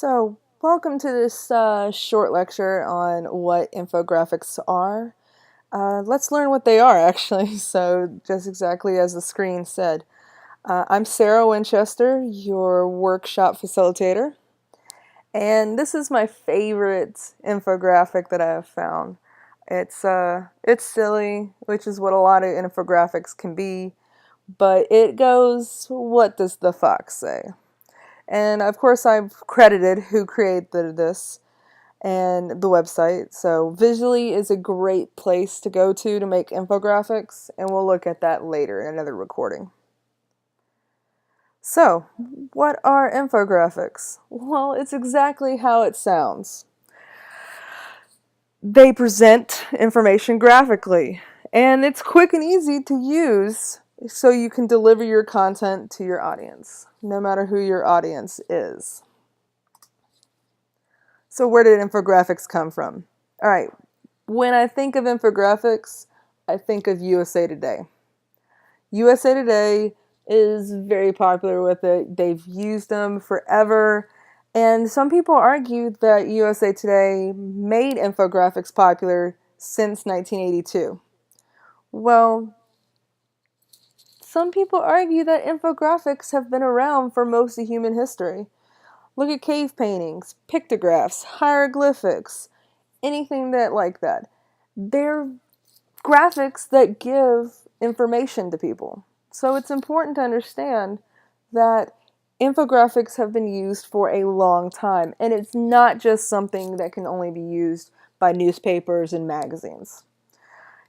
Welcome to this short lecture on what infographics are. Let's learn what they are, actually. So, just exactly as the screen said. I'm Sarah Winchester, your workshop facilitator, and this is my favorite infographic that I have found. It's silly, which is what a lot of infographics can be, but it goes, "What does the fox say?" And of course, I've credited who created this and the website. So visually is a great place to go to make infographics, and we'll look at that later in another recording. So, what are infographics? Well, it's exactly how it sounds. They present information graphically, and it's quick and easy to use so you can deliver your content to your audience, no matter who your audience is. So where did infographics come from? All right, when I think of infographics, I think of USA Today. USA Today is very popular with it. They've used them forever. And some people argue that USA Today made infographics popular since 1982. Well, some people argue that infographics have been around for most of human history. Look at cave paintings, pictographs, hieroglyphics, anything like that. They're graphics that give information to people. So it's important to understand that infographics have been used for a long time, and it's not just something that can only be used by newspapers and magazines.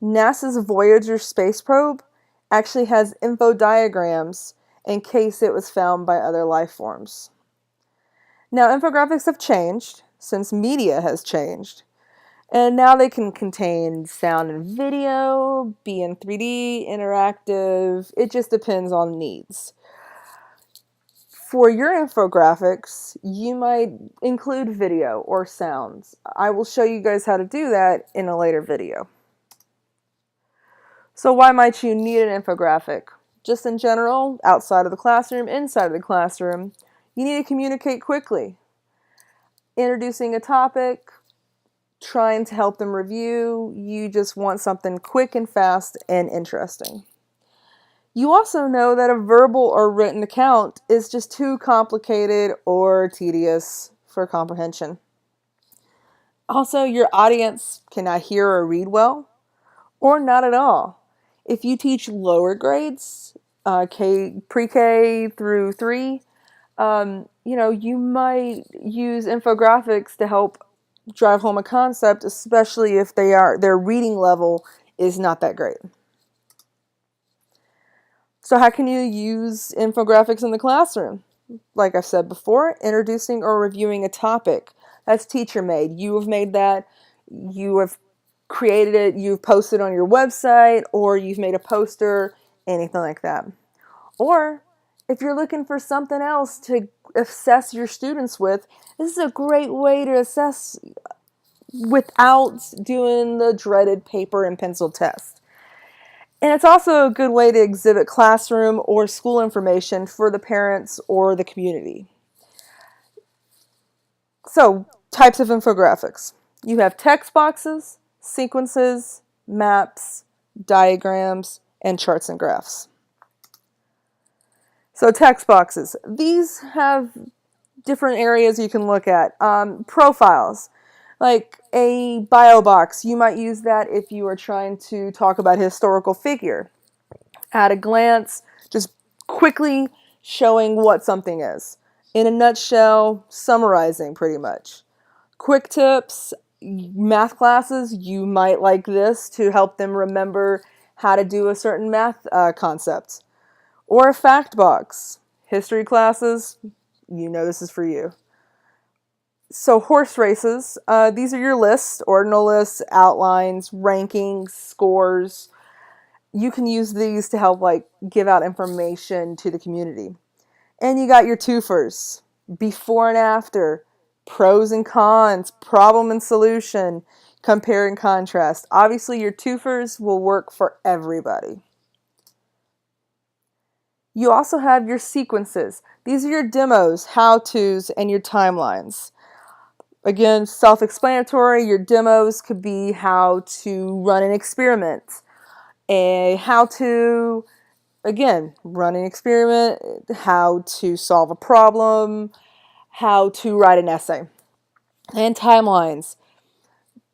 NASA's Voyager space probe actually has info diagrams in case it was found by other life forms. Now, infographics have changed since media has changed. And now they can contain sound and video, be in 3D, interactive. It just depends on needs. For your infographics, you might include video or sounds. I will show you guys how to do that in a later video. So why might you need an infographic? Just in general, outside of the classroom, inside of the classroom, you need to communicate quickly. Introducing a topic, trying to help them review, you just want something quick and fast and interesting. You also know that a verbal or written account is just too complicated or tedious for comprehension. Also, your audience cannot hear or read well, or not at all. If you teach lower grades, pre-K through 3, you might use infographics to help drive home a concept, especially if their reading level is not that great. So how can you use infographics in the classroom? Like I've said before, introducing or reviewing a topic. That's teacher made. You have made that. You have created it. You've posted on your website, or you've made a poster, anything like that. Or if you're looking for something else to assess your students with, this is a great way to assess without doing the dreaded paper and pencil test. And it's also a good way to exhibit classroom or school information for the parents or the community. So, types of infographics. You have text boxes, sequences, maps, diagrams, and charts and graphs. So, text boxes. These have different areas you can look at. Profiles. Like a bio box, you might use that if you are trying to talk about a historical figure. At a glance, just quickly showing what something is. In a nutshell, summarizing pretty much. Quick tips, math classes, you might like this to help them remember how to do a certain math concept. Or a fact box. History classes, you know this is for you. So horse races, these are your lists, ordinal lists, outlines, rankings, scores. You can use these to help give out information to the community. And you got your twofers, before and after, pros and cons, problem and solution, compare and contrast. Obviously your twofers will work for everybody. You also have your sequences. These are your demos, how-tos, and your timelines. Again, self-explanatory. Your demos could be how to run an experiment. A how-to, again, run an experiment, how to solve a problem, how to write an essay. And timelines.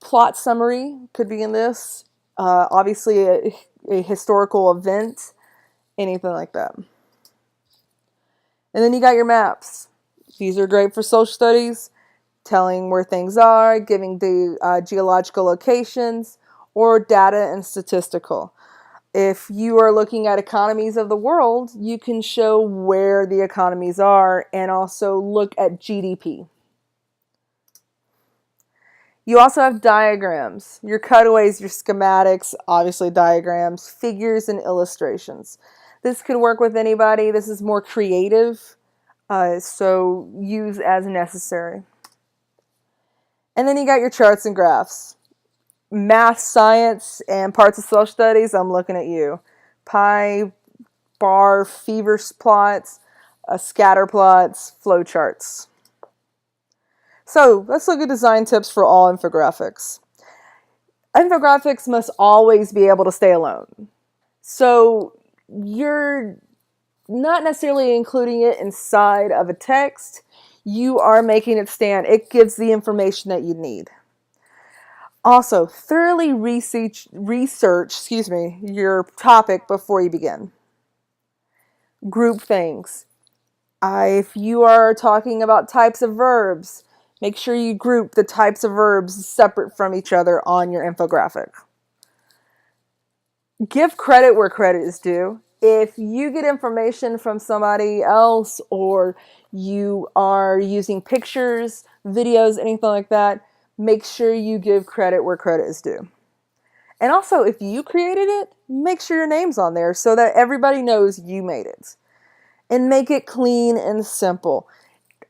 Plot summary could be in this. Obviously, a historical event, anything like that. And then you got your maps. These are great for social studies, telling where things are, giving the geological locations, or data and statistical. If you are looking at economies of the world, you can show where the economies are and also look at GDP. You also have diagrams, your cutaways, your schematics, obviously diagrams, figures, and illustrations. This could work with anybody. This is more creative, so use as necessary. And then you got your charts and graphs. Math, science, and parts of social studies, I'm looking at you. Pie, bar, fever plots, scatter plots, flow charts. So let's look at design tips for all infographics. Infographics must always be able to stay alone. So you're not necessarily including it inside of a text. You are making it stand. It gives the information that you need. Also, thoroughly research your topic before you begin. Group things. If you are talking about types of verbs, make sure you group the types of verbs separate from each other on your infographic. Give credit where credit is due. If you get information from somebody else or you are using pictures, videos, anything like that, make sure you give credit where credit is due. And also, if you created it, make sure your name's on there so that everybody knows you made it. And make it clean and simple.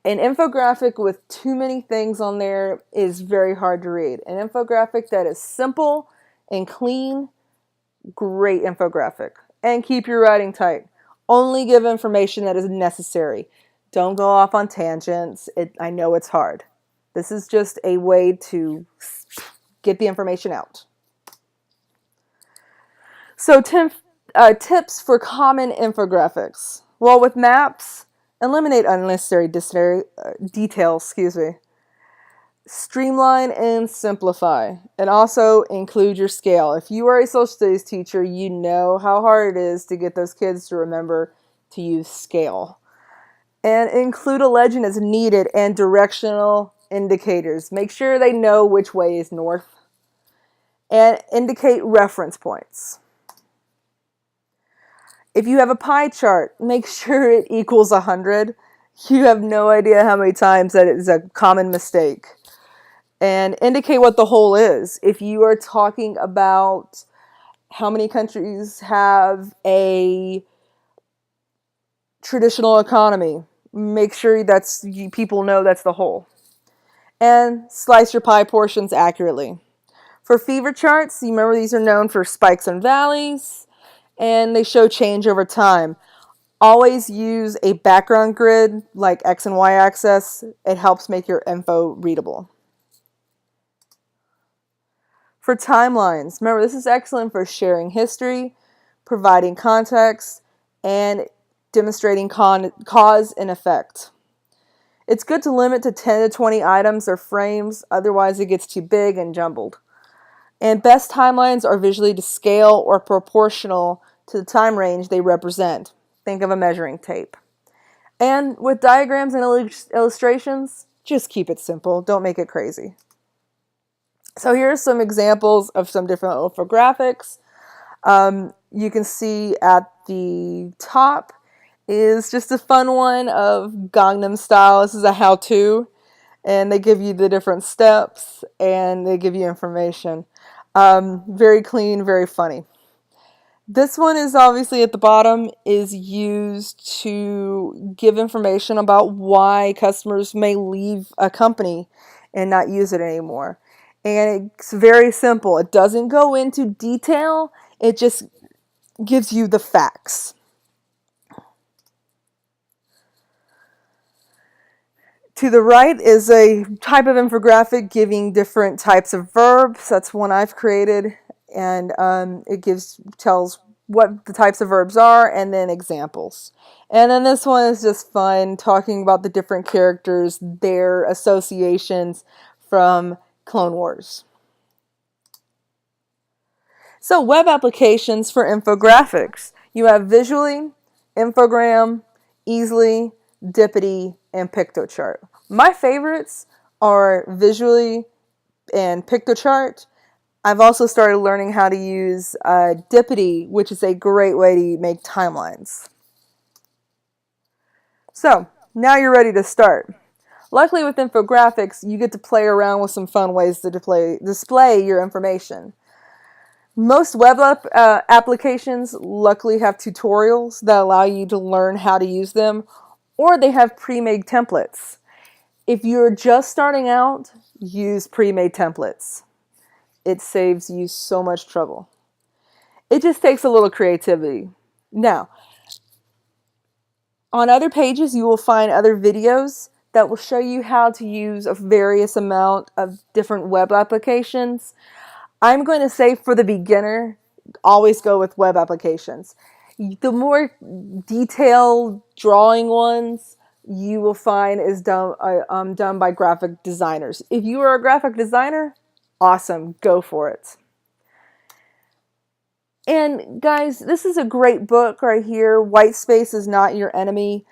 An infographic with too many things on there is very hard to read. An infographic that is simple and clean, great infographic. And keep your writing tight. Only give information that is necessary. Don't go off on tangents. I know it's hard. This is just a way to get the information out. So tips for common infographics. Well, with maps, eliminate unnecessary details, Streamline and simplify. And also include your scale. If you are a social studies teacher, you know how hard it is to get those kids to remember to use scale. And include a legend as needed and directional indicators. Make sure they know which way is north. And indicate reference points. If you have a pie chart, make sure it equals 100. You have no idea how many times that is a common mistake. And indicate what the whole is. If you are talking about how many countries have a traditional economy, make sure people know that's the whole. And slice your pie portions accurately. For fever charts, you remember these are known for spikes and valleys, and they show change over time. Always use a background grid like X and Y axis. It helps make your info readable. For timelines, remember this is excellent for sharing history, providing context, and demonstrating cause and effect. It's good to limit to 10 to 20 items or frames, otherwise it gets too big and jumbled. And best timelines are visually to scale or proportional to the time range they represent. Think of a measuring tape. And with diagrams and illustrations, just keep it simple. Don't make it crazy. So here's some examples of some different infographics. You can see at the top is just a fun one of Gangnam Style. This is a how-to, and they give you the different steps, and they give you information. Very clean, very funny. This one is obviously at the bottom, is used to give information about why customers may leave a company and not use it anymore. And it's very simple. It doesn't go into detail. It just gives you the facts. To the right is a type of infographic giving different types of verbs. That's one I've created, and it tells what the types of verbs are and then examples. And then this one is just fun, talking about the different characters, their associations from Clone Wars. So web applications for infographics. You have Visually, Infogram, Easily, Dippity, and Pictochart. My favorites are Visually and Pictochart. I've also started learning how to use Dippity, which is a great way to make timelines. So now you're ready to start. Luckily with infographics, you get to play around with some fun ways to display your information. Most web applications luckily have tutorials that allow you to learn how to use them, or they have pre-made templates. If you're just starting out, use pre-made templates. It saves you so much trouble. It just takes a little creativity. Now, on other pages, you will find other videos that will show you how to use a various amount of different web applications. I'm going to say for the beginner, always go with web applications. The more detailed drawing ones you will find is done by graphic designers. If you are a graphic designer, awesome, go for it. And guys, this is a great book right here. White Space is Not Your Enemy.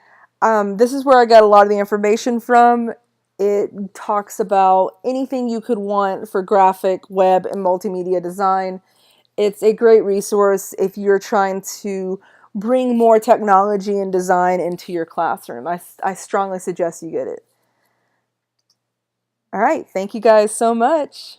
This is where I got a lot of the information from. It talks about anything you could want for graphic, web, and multimedia design. It's a great resource if you're trying to bring more technology and design into your classroom. I strongly suggest you get it. All right, thank you guys so much.